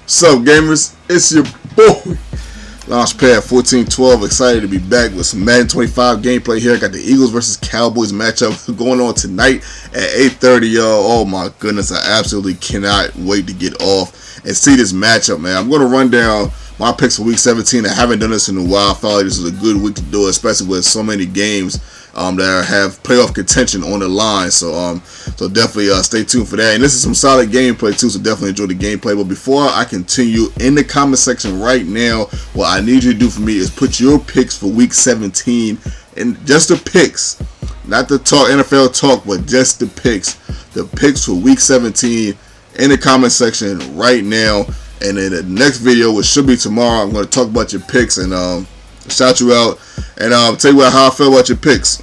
What's up, gamers? It's your boy, Launchpad 1412. Excited to be back with some Madden 25 gameplay here. I got the Eagles versus Cowboys matchup going on tonight at 8:30, y'all. Oh my goodness, I absolutely cannot wait to get off and see this matchup, man. I'm going to run down my picks for Week 17. I haven't done this in a while. I felt like this was a good week to do it, especially with so many games that have playoff contention on the line. So definitely stay tuned for that. And this is some solid gameplay too, so definitely enjoy the gameplay. But before I continue, in the comment section right now, what I need you to do for me is put your picks for Week 17, and just the picks, not the talk, NFL talk, but just the picks for Week 17 in the comment section right now. And in the next video, which should be tomorrow, I'm going to talk about your picks and shout you out and tell you how I feel about your picks.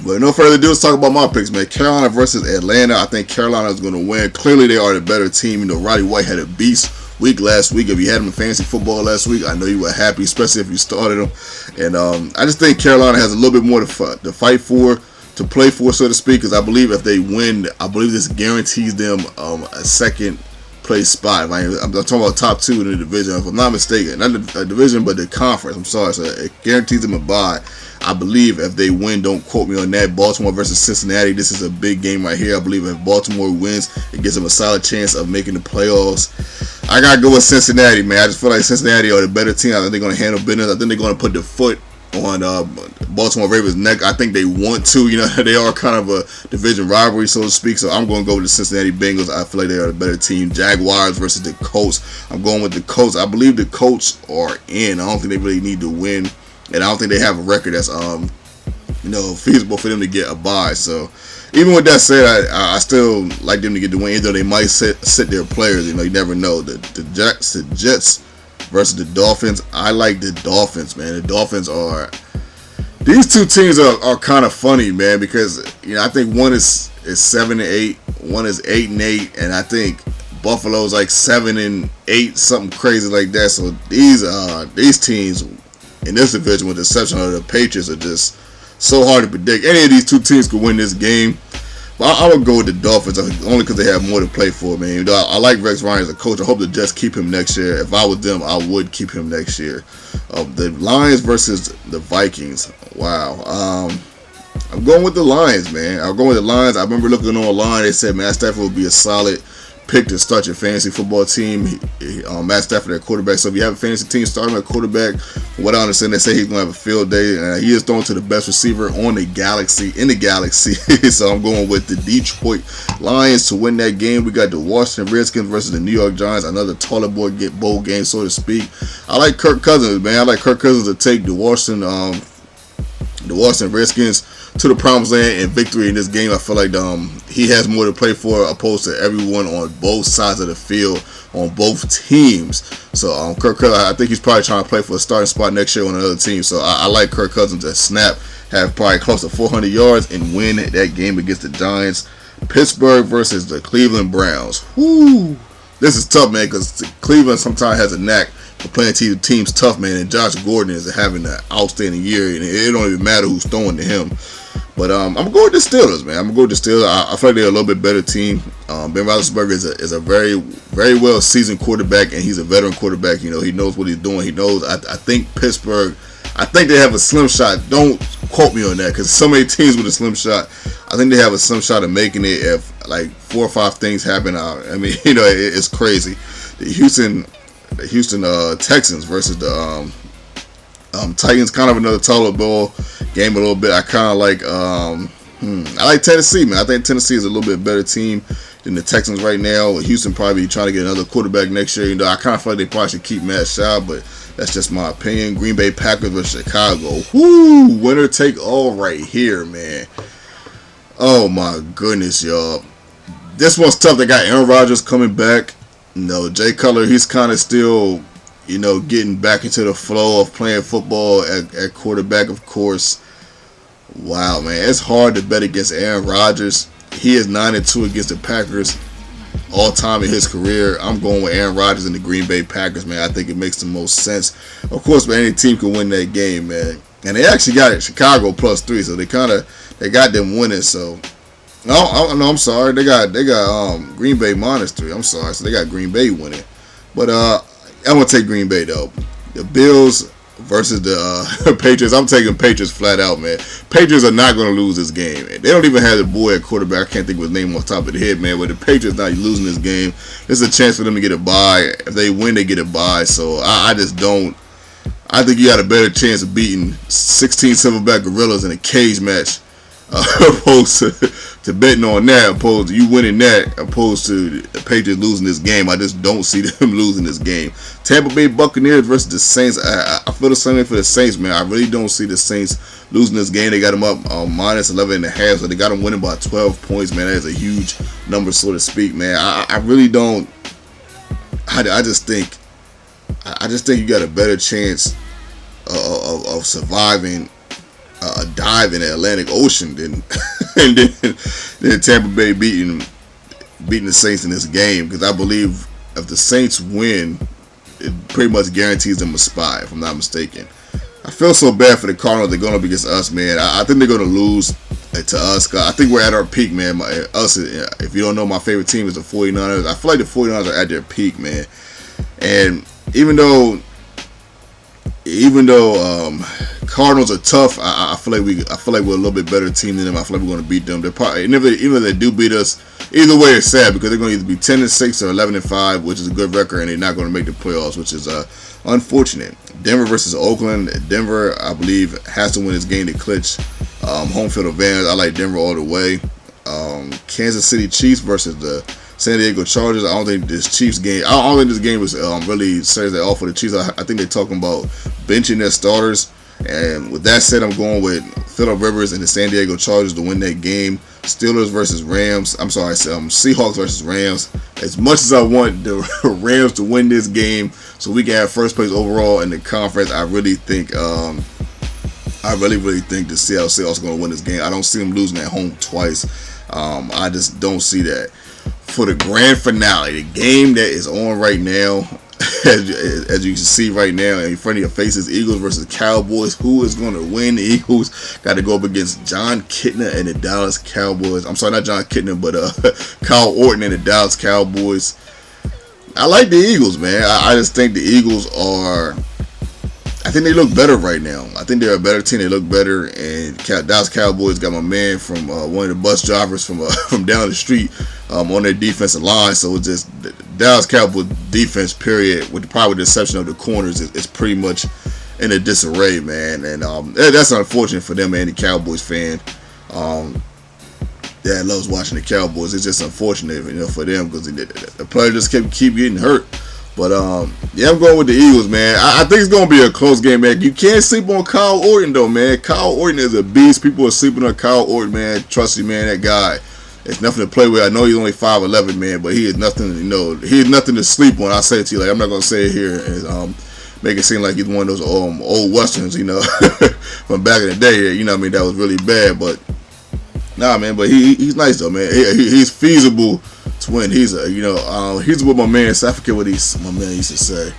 But no further ado, let's talk about my picks, man. Carolina versus Atlanta. I think Carolina is going to win. Clearly, they are the better team. You know, Roddy White had a beast week last week. If you had him in fantasy football last week, I know you were happy, especially if you started him. And I just think Carolina has a little bit more to fight for, to play for, so to speak, because I believe if they win, I believe this guarantees them a second place spot. I'm talking about top two in the division, if I'm not mistaken. Not the division, but the conference. I'm sorry. So it guarantees them a bye. I believe if they win, don't quote me on that. Baltimore versus Cincinnati. This is a big game right here. I believe if Baltimore wins, it gives them a solid chance of making the playoffs. I got to go with Cincinnati, man. I just feel like Cincinnati are the better team. I think they're going to handle business. I think they're going to put the foot on Baltimore Ravens' neck. I think they want to. You know, they are kind of a division rivalry, so to speak. So I'm going to go with the Cincinnati Bengals. I feel like they are the better team. Jaguars versus the Colts. I'm going with the Colts. I believe the Colts are in. I don't think they really need to win, and I don't think they have a record that's feasible for them to get a bye. So even with that said, I still like them to get the win, even though they might sit their players. You know, you never know. The Jets versus the Dolphins. I like the Dolphins, man. The Dolphins are... These two teams are kind of funny, man, because I think one is 7-8, one is 8-8, and I think Buffalo's like 7-8, something crazy like that. So these teams in this division, with the exception of the Patriots, are just so hard to predict. Any of these two teams could win this game. But I would go with the Dolphins only because they have more to play for, man. I like Rex Ryan as a coach. I hope the Jets keep him next year. If I was them, I would keep him next year. The Lions versus the Vikings. Wow. I'm going with the Lions, man. I'm going with the Lions. I remember looking online. They said Matt Stafford would be a solid pick to start your fantasy football team. Matt Stafford at quarterback. So if you have a fantasy team, start him at quarterback. From what I understand, they say he's going to have a field day. And he is thrown to the best receiver in the galaxy. So I'm going with the Detroit Lions to win that game. We got the Washington Redskins versus the New York Giants. Another toilet bowl game, so to speak. I like Kirk Cousins, man. I like Kirk Cousins to take the Washington Redskins to the promised land and victory in this game. I feel like he has more to play for, opposed to everyone on both sides of the field on both teams. So Kirk Cousins, I think he's probably trying to play for a starting spot next year on another team. So I like Kirk Cousins to snap, have probably close to 400 yards, and win that game against the Giants. Pittsburgh versus the Cleveland Browns. Whoo! This is tough, man, because Cleveland sometimes has a knack for playing teams tough, man, and Josh Gordon is having an outstanding year, and it don't even matter who's throwing to him. But I'm going to go with the Steelers, man. I'm going to go with the Steelers. I feel like they're a little bit better team. Ben Roethlisberger is a very, very well-seasoned quarterback, and he's a veteran quarterback. You know, he knows what he's doing. He knows. I think Pittsburgh, I think they have a slim shot. Don't quote me on that, because so many teams with a slim shot. I think they have a slim shot of making it if, like, 4 or 5 things happen. I mean, it's crazy. The Houston Texans versus the Titans, kind of another toilet bowl game a little bit. I kind of like I like Tennessee, man. I think Tennessee is a little bit better team than the Texans right now. Houston probably trying to get another quarterback next year. I kind of feel like they probably should keep Matt Schaub, but that's just my opinion. Green Bay Packers versus Chicago. Whoo! Winner take all right here, man. Oh my goodness, y'all. This one's tough. They got Aaron Rodgers coming back. Jay Cutler, he's kind of still, getting back into the flow of playing football at quarterback, of course. Wow, man. It's hard to bet against Aaron Rodgers. He is 9-2 against the Packers all time in his career. I'm going with Aaron Rodgers and the Green Bay Packers, man. I think it makes the most sense. Of course, man, any team can win that game, man. And they actually got it Chicago +3, so they got them winning. So no, I'm sorry. They got Green Bay -3. I'm sorry. So they got Green Bay winning. But I'm gonna take Green Bay though. The Bills versus the Patriots. I'm taking Patriots flat out, man. Patriots are not gonna lose this game. They don't even have the boy at quarterback. I can't think of his name off the top of the head, man. But the Patriots not losing this game. This is a chance for them to get a bye. If they win, they get a bye. So I just don't. I think you got a better chance of beating 16 silverback gorillas in a cage match, opposed to betting on that, opposed to you winning that, opposed to the Patriots losing this game. I just don't see them losing this game. Tampa Bay Buccaneers versus the Saints. I feel the same way for the Saints, man. I really don't see the Saints losing this game. They got them up minus 11.5, so they got them winning by 12 points, man. That is a huge number, so to speak, man. I really don't. I just think you got a better chance of surviving a dive in the Atlantic Ocean than Tampa Bay beating the Saints in this game, because I believe if the Saints win, it pretty much guarantees them a spot, if I'm not mistaken. I feel so bad for the Cardinals. They're going up against us, man. I think they're going to lose to us. I think we're at our peak, man. If you don't know, my favorite team is the 49ers. I feel like the 49ers are at their peak, man. And even though Cardinals are tough, I feel like we're a little bit better team than them. I feel like we're going to beat them. They're probably, even if they do beat us, either way it's sad, because they're going to either be 10-6 or 11-5, which is a good record, and they're not going to make the playoffs, which is unfortunate. Denver versus Oakland. Denver, I believe, has to win this game to clinch home field advantage. I like Denver all the way. Kansas City Chiefs versus the San Diego Chargers. I don't think this Chiefs game. I don't think this game was really seriously off for the Chiefs. I think they're talking about benching their starters. And with that said, I'm going with Phillip Rivers and the San Diego Chargers to win that game. Steelers versus Rams. I'm sorry, Seahawks versus Rams. As much as I want the Rams to win this game so we can have first place overall in the conference, I really think the Seattle Seahawks are going to win this game. I don't see them losing at home twice. I just don't see that. For the grand finale, the game that is on right now, as you can see right now in front of your faces, Eagles versus Cowboys. Who is going to win? The Eagles got to go up against John Kitna and the Dallas Cowboys. I'm sorry, not John Kitna, but Kyle Orton and the Dallas Cowboys. I like the Eagles, man. I just think the Eagles are. I think they look better right now. I think they're a better team. They look better, and Dallas Cowboys got my man from one of the bus drivers from down the street on their defensive line. So it's just Dallas Cowboys defense, period, with probably the exception of the corners, is pretty much in a disarray, man. And that's unfortunate for them and the Cowboys fan. That loves watching the Cowboys. It's just unfortunate, for them, because the players just keep getting hurt. But yeah, I'm going with the Eagles, man. I think it's going to be a close game, man. You can't sleep on Kyle Orton, though, man. Kyle Orton is a beast. People are sleeping on Kyle Orton, man. Trust me, man, that guy. It's nothing to play with. I know he's only 5'11", man, but he is nothing. He is nothing to sleep on. I say it to you, like, I'm not going to say it here and make it seem like he's one of those old westerns, from back in the day. That was really bad. But nah, man. But he's nice though, man. He's feasible to win. He's he's what my man. I forget what my man used to say.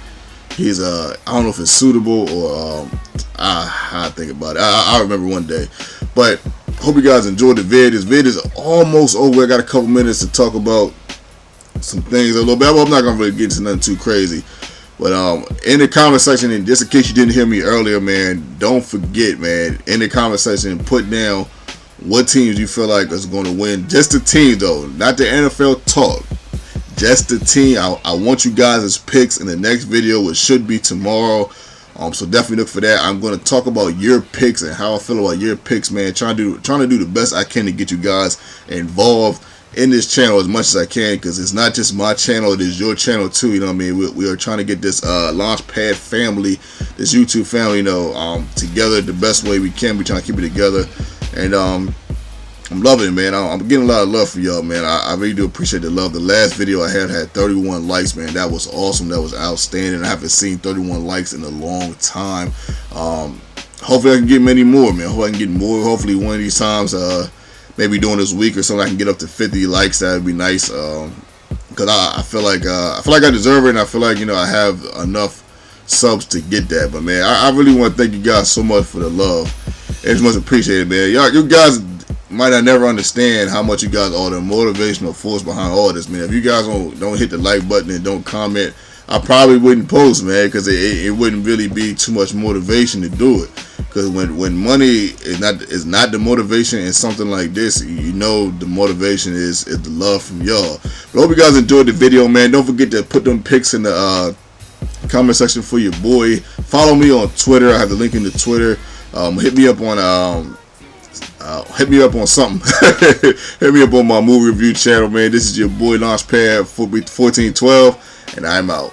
He's I don't know if it's suitable or I think about it. I remember one day. But hope you guys enjoyed the vid. This vid is almost over. I got a couple minutes to talk about some things a little bit. I'm not gonna really get into nothing too crazy. But in the comment section, and just in case you didn't hear me earlier, man, don't forget, man, in the comment section, put down what teams you feel like is going to win. Just the team, though, not the NFL talk. Just the team. I want you guys' picks in the next video, which should be tomorrow. So definitely look for that. I'm going to talk about your picks and how I feel about your picks, man. Trying to do the best I can to get you guys involved in this channel as much as I can, because it's not just my channel, it is your channel too. We are trying to get this Launchpad family, this YouTube family, together the best way we can. We're trying to keep it together, and I'm loving it, man. I'm getting a lot of love for y'all, man. I really do appreciate the love. The last video I had 31 likes, man. That was awesome. That was outstanding. I haven't seen 31 likes in a long time. Hopefully I can get many more, man. Hopefully I can get more. Hopefully one of these times, maybe during this week or something, I can get up to 50 likes. That would be nice. Because I feel like I deserve it, and I feel like I have enough subs to get that. But man, I really want to thank you guys so much for the love. It's much appreciated, man. You guys might not never understand how much you guys are the motivational force behind all this, man. If you guys don't hit the like button and don't comment, I probably wouldn't post, man, because it wouldn't really be too much motivation to do it. Because when money is not the motivation in something like this, you know the motivation is the love from y'all. But I hope you guys enjoyed the video, man. Don't forget to put them pics in the comment section for your boy. Follow me on Twitter. I have the link in the Twitter. Hit me up on something. Hit me up on my movie review channel, man. This is your boy Launchpad 1412, and I'm out.